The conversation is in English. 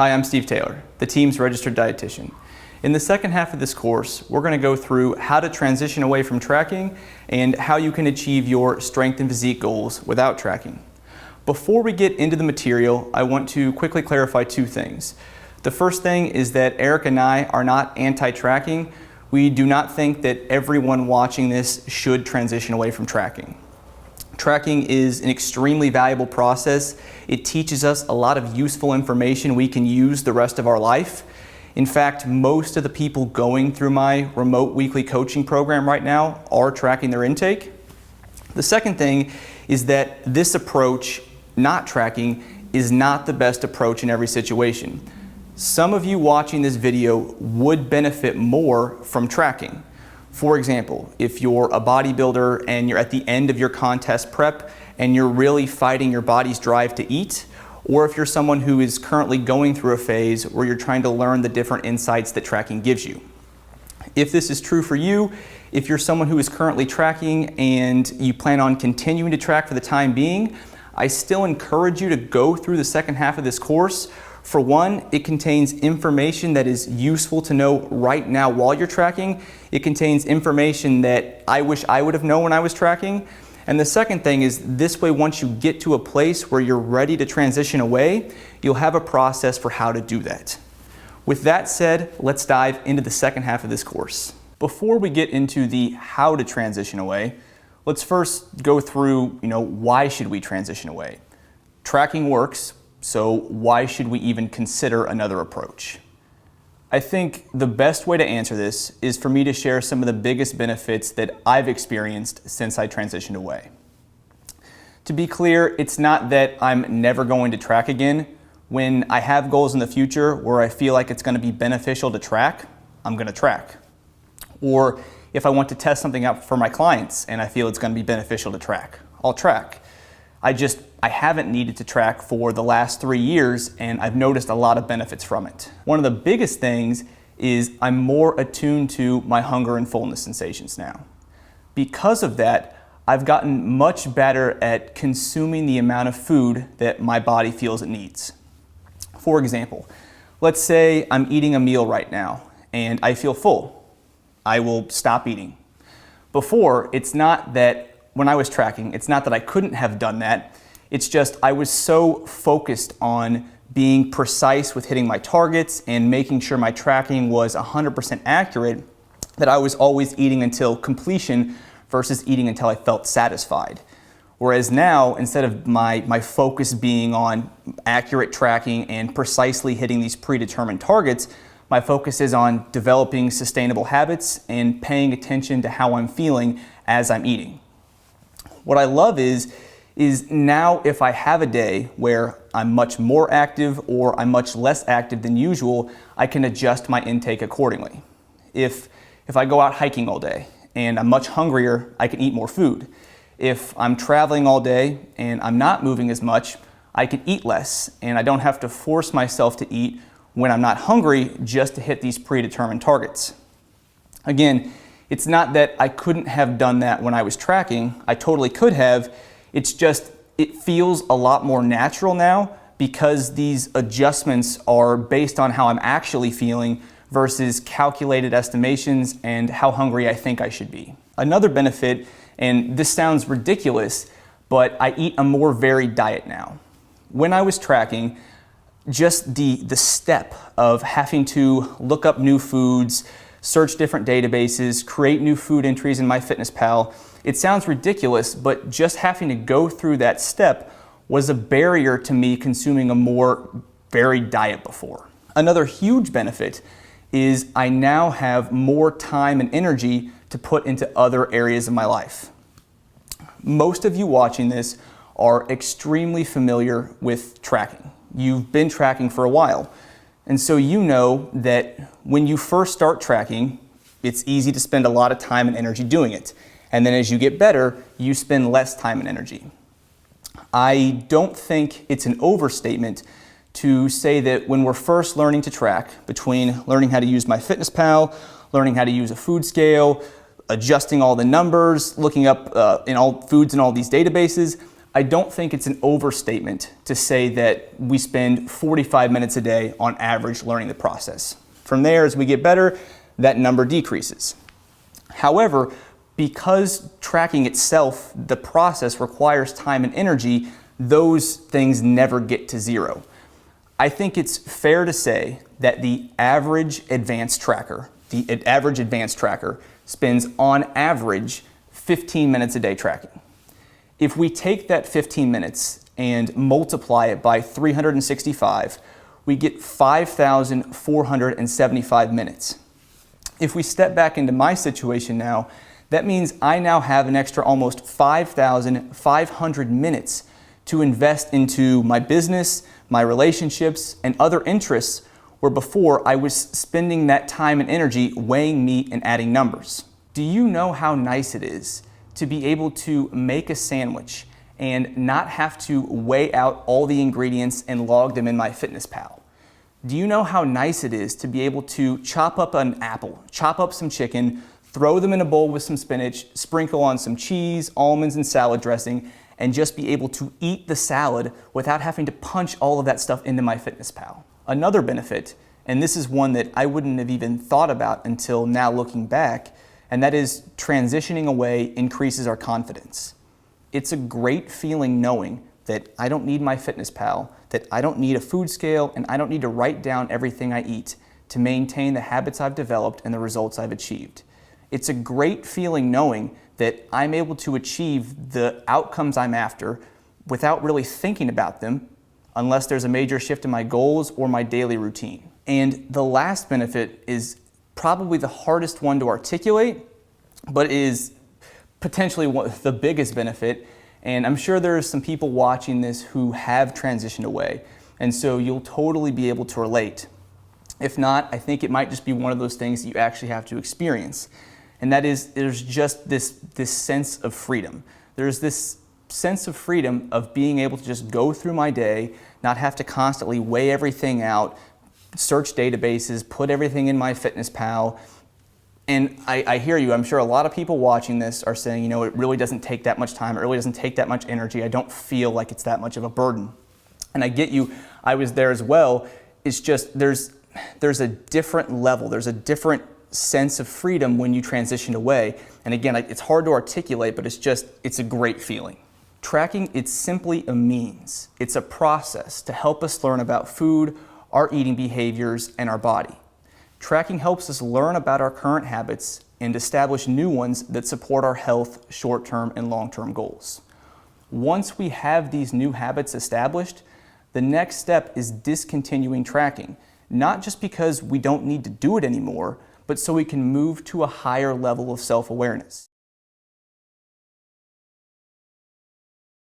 Hi, I'm Steve Taylor, the team's registered dietitian. In the second half of this course, we're going to go through how to transition away from tracking and how you can achieve your strength and physique goals without tracking. Before we get into the material, I want to quickly clarify two things. The first thing is that Eric and I are not anti-tracking. We do not think that everyone watching this should transition away from tracking. Tracking is an extremely valuable process. It teaches us a lot of useful information we can use the rest of our life. In fact, most of the people going through my remote weekly coaching program right now are tracking their intake. The second thing is that this approach, not tracking, is not the best approach in every situation. Some of you watching this video would benefit more from tracking. For example, if you're a bodybuilder and you're at the end of your contest prep and you're really fighting your body's drive to eat, or if you're someone who is currently going through a phase where you're trying to learn the different insights that tracking gives you. If this is true for you, if you're someone who is currently tracking and you plan on continuing to track for the time being, I still encourage you to go through the second half of this course. For one, it contains information that is useful to know right now while you're tracking. It contains information that I wish I would have known when I was tracking. And the second thing is, this way, once you get to a place where you're ready to transition away, you'll have a process for how to do that. With that said, let's dive into the second half of this course. Before we get into the how to transition away, let's first go through, why should we transition away? Tracking works. So why should we even consider another approach? I think the best way to answer this is for me to share some of the biggest benefits that I've experienced since I transitioned away. To be clear, it's not that I'm never going to track again. When I have goals in the future where I feel like it's going to be beneficial to track, I'm going to track. Or if I want to test something out for my clients and I feel it's going to be beneficial to track, I'll track. I haven't needed to track for the last 3 years, and I've noticed a lot of benefits from it. One of the biggest things is I'm more attuned to my hunger and fullness sensations now. Because of that, I've gotten much better at consuming the amount of food that my body feels it needs. For example, let's say I'm eating a meal right now and I feel full. I will stop eating. Before, it's not that when I was tracking, it's not that I couldn't have done that. It's just I was so focused on being precise with hitting my targets and making sure my tracking was 100% accurate that I was always eating until completion versus eating until I felt satisfied. Whereas now, instead of my focus being on accurate tracking and precisely hitting these predetermined targets, my focus is on developing sustainable habits and paying attention to how I'm feeling as I'm eating. What I love is now if I have a day where I'm much more active or I'm much less active than usual, I can adjust my intake accordingly. If I go out hiking all day and I'm much hungrier, I can eat more food. If I'm traveling all day and I'm not moving as much, I can eat less, and I don't have to force myself to eat when I'm not hungry just to hit these predetermined targets. Again, it's not that I couldn't have done that when I was tracking. I totally could have. It's just, it feels a lot more natural now because these adjustments are based on how I'm actually feeling versus calculated estimations and how hungry I think I should be. Another benefit, and this sounds ridiculous, but I eat a more varied diet now. When I was tracking, just the step of having to look up new foods, search different databases, create new food entries in MyFitnessPal. It sounds ridiculous, but just having to go through that step was a barrier to me consuming a more varied diet before. Another huge benefit is I now have more time and energy to put into other areas of my life. Most of you watching this are extremely familiar with tracking. You've been tracking for a while. And so you know that when you first start tracking, it's easy to spend a lot of time and energy doing it. And then as you get better, you spend less time and energy. I don't think it's an overstatement to say that when we're first learning to track, between learning how to use MyFitnessPal, learning how to use a food scale, adjusting all the numbers, looking up in all foods in all these databases, I don't think it's an overstatement to say that we spend 45 minutes a day on average learning the process. From there, as we get better, that number decreases. However, because tracking itself, the process requires time and energy, those things never get to zero. I think it's fair to say that the average advanced tracker spends on average 15 minutes a day tracking. If we take that 15 minutes and multiply it by 365, we get 5,475 minutes. If we step back into my situation now, that means I now have an extra almost 5,500 minutes to invest into my business, my relationships, and other interests, where before I was spending that time and energy weighing meat and adding numbers. Do you know how nice it is to be able to make a sandwich and not have to weigh out all the ingredients and log them in MyFitnessPal? Do you know how nice it is to be able to chop up an apple, chop up some chicken, throw them in a bowl with some spinach, sprinkle on some cheese, almonds, and salad dressing, and just be able to eat the salad without having to punch all of that stuff into MyFitnessPal? Another benefit, and this is one that I wouldn't have even thought about until now looking back, and that is transitioning away increases our confidence. It's a great feeling knowing that I don't need MyFitnessPal, that I don't need a food scale, and I don't need to write down everything I eat to maintain the habits I've developed and the results I've achieved. It's a great feeling knowing that I'm able to achieve the outcomes I'm after without really thinking about them, unless there's a major shift in my goals or my daily routine. And the last benefit is probably the hardest one to articulate, but is potentially the biggest benefit. And I'm sure there are some people watching this who have transitioned away, and so you'll totally be able to relate. If not, I think it might just be one of those things that you actually have to experience. And that is, there's just this sense of freedom. There's this sense of freedom of being able to just go through my day, not have to constantly weigh everything out, search databases, put everything in MyFitnessPal. And I hear you, I'm sure a lot of people watching this are saying, you know, it really doesn't take that much time, it really doesn't take that much energy, I don't feel like it's that much of a burden. And I get you, I was there as well. It's just, there's a different level, there's a different sense of freedom when you transition away. And again, it's hard to articulate, but it's a great feeling. Tracking, it's simply a means. It's a process to help us learn about food, our eating behaviors, and our body. Tracking helps us learn about our current habits and establish new ones that support our health, short-term and long-term goals. Once we have these new habits established, the next step is discontinuing tracking, not just because we don't need to do it anymore, but so we can move to a higher level of self-awareness.